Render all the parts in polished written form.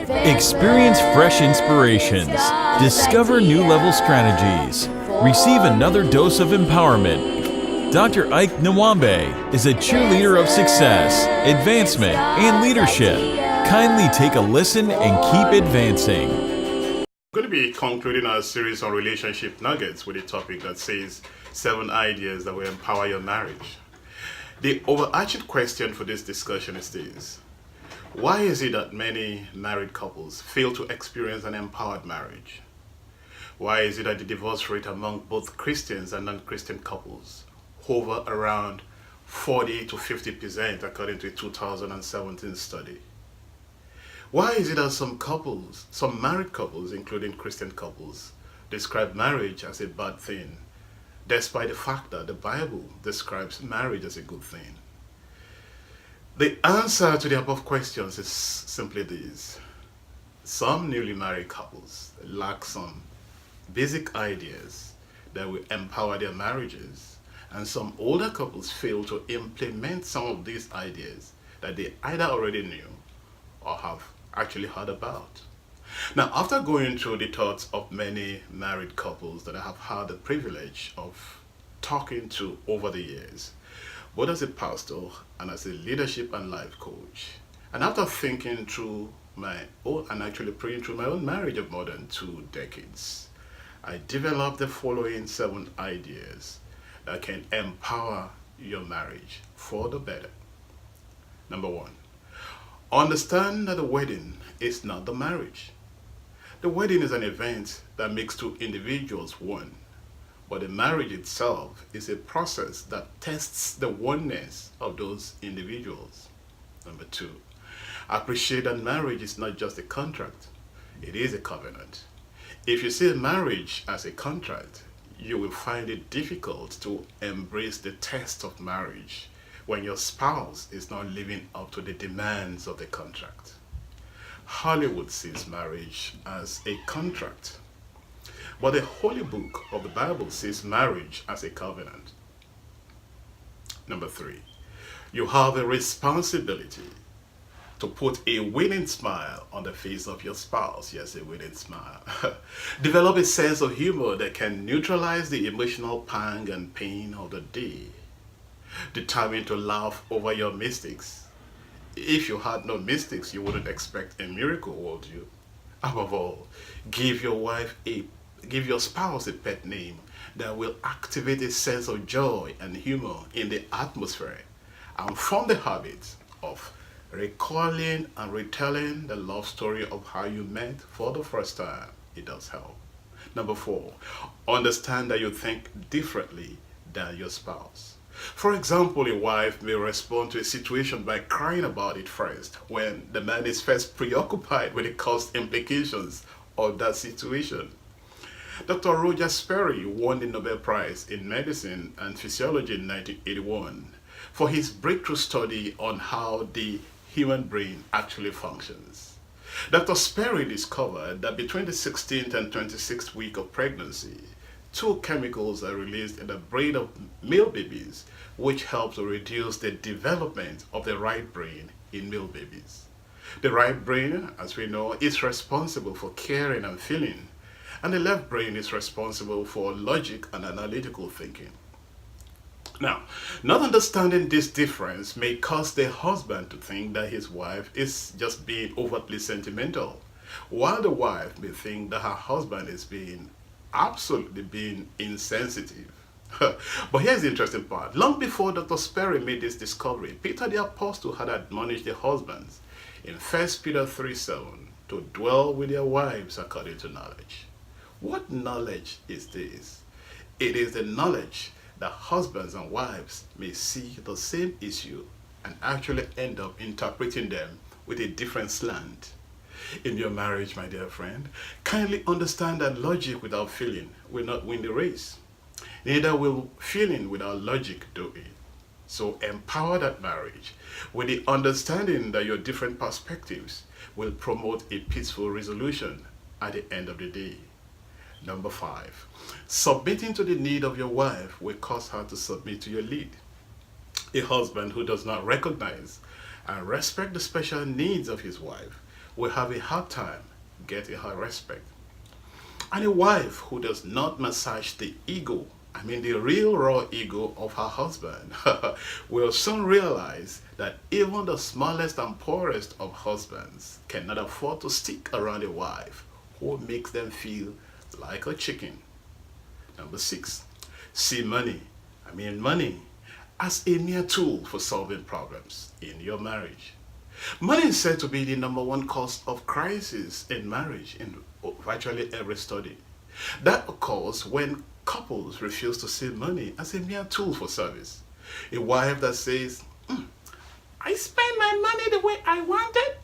Experience fresh inspirations. Discover new level strategies. Receive another dose of empowerment. Dr. Iyke Nwambie is a cheerleader of success, advancement, and leadership. Kindly take a listen and keep advancing. We're going to be concluding our series on relationship nuggets with a topic that says 7 ideas that will empower your marriage. The overarching question for this discussion is this: why is it that many married couples fail to experience an empowered marriage? Why is it that the divorce rate among both Christians and non-Christian couples hover around 40 to 50% according to a 2017 study? Why is it that some married couples, including Christian couples, describe marriage as a bad thing, despite the fact that the Bible describes marriage as a good thing? The answer to the above questions is simply this: some newly married couples lack some basic ideas that will empower their marriages, and some older couples fail to implement some of these ideas that they either already knew or have actually heard about. Now, after going through the thoughts of many married couples that I have had the privilege of talking to over the years, both as a pastor and as a leadership and life coach, and after thinking through my own and actually praying through my own marriage of more than 2 decades, I developed the following 7 ideas that can empower your marriage for the better. Number 1, understand that the wedding is not the marriage. The wedding is an event that makes 2 individuals one, but the marriage itself is a process that tests the oneness of those individuals. Number 2, appreciate that marriage is not just a contract, it is a covenant. If you see marriage as a contract, you will find it difficult to embrace the test of marriage when your spouse is not living up to the demands of the contract. Hollywood sees marriage as a contract, but the Holy Book of the Bible sees marriage as a covenant. Number 3, you have a responsibility to put a winning smile on the face of your spouse. Yes, a winning smile. Develop a sense of humor that can neutralize the emotional pang and pain of the day. Determined to laugh over your mistakes. If you had no mistakes, you wouldn't expect a miracle, would you? Above all, give your spouse a pet name that will activate a sense of joy and humor in the atmosphere, and form the habit of recalling and retelling the love story of how you met for the first time. It does help. Number 4, understand that you think differently than your spouse. For example, a wife may respond to a situation by crying about it first, when the man is first preoccupied with the cost implications of that situation. Dr. Roger Sperry won the Nobel Prize in Medicine and Physiology in 1981 for his breakthrough study on how the human brain actually functions. Dr. Sperry discovered that between the 16th and 26th week of pregnancy, 2 chemicals are released in the brain of male babies, which help to reduce the development of the right brain in male babies. The right brain, as we know, is responsible for caring and feeling, and the left brain is responsible for logic and analytical thinking. Now, not understanding this difference may cause the husband to think that his wife is just being overtly sentimental, while the wife may think that her husband is absolutely being insensitive. But here's the interesting part. Long before Dr. Sperry made this discovery, Peter the Apostle had admonished the husbands in 1 Peter 3:7 to dwell with their wives according to knowledge. What knowledge is this? It is the knowledge that husbands and wives may see the same issue and actually end up interpreting them with a different slant. In your marriage, my dear friend, kindly understand that logic without feeling will not win the race. Neither will feeling without logic do it. So empower that marriage with the understanding that your different perspectives will promote a peaceful resolution at the end of the day. Number 5, submitting to the need of your wife will cause her to submit to your lead. A husband who does not recognize and respect the special needs of his wife will have a hard time getting her respect. And a wife who does not massage the ego, I mean the real raw ego of her husband, will soon realize that even the smallest and poorest of husbands cannot afford to stick around a wife who makes them feel like a chicken. Number 6, see money, as a mere tool for solving problems in your marriage. Money is said to be the number one cause of crisis in marriage in virtually every study. That occurs when couples refuse to see money as a mere tool for service. A wife that says, I spend my money the way I want it.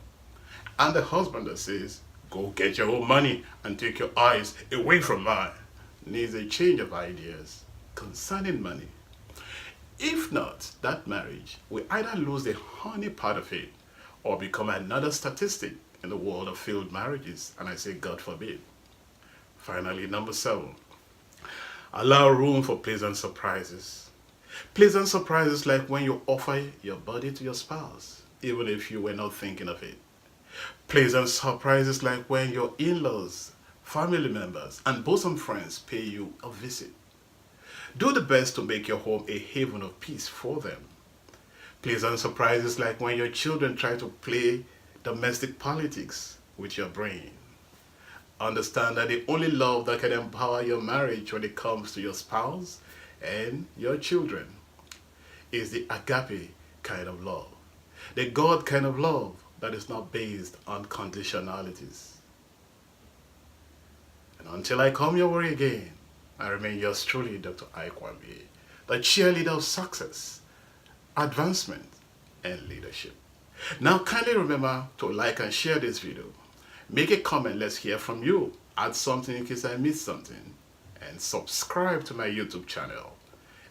And the husband that says, go get your own money and take your eyes away from mine, needs a change of ideas concerning money. If not, that marriage will either lose the honey part of it or become another statistic in the world of failed marriages, and I say God forbid. Finally, number 7, allow room for pleasant surprises. Pleasant surprises like when you offer your body to your spouse, even if you were not thinking of it. Pleasant surprises like when your in-laws, family members, and bosom friends pay you a visit. Do the best to make your home a haven of peace for them. Pleasant surprises like when your children try to play domestic politics with your brain. Understand that the only love that can empower your marriage when it comes to your spouse and your children is the agape kind of love, the God kind of love that is not based on conditionalities. And until I come your way again, I remain yours truly, Dr. Iyke Nwambie, the cheerleader of success, advancement, and leadership. Now kindly remember to like and share this video. Make a comment, let's hear from you. Add something in case I missed something. And subscribe to my YouTube channel.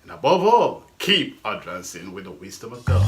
And above all, keep advancing with the wisdom of God.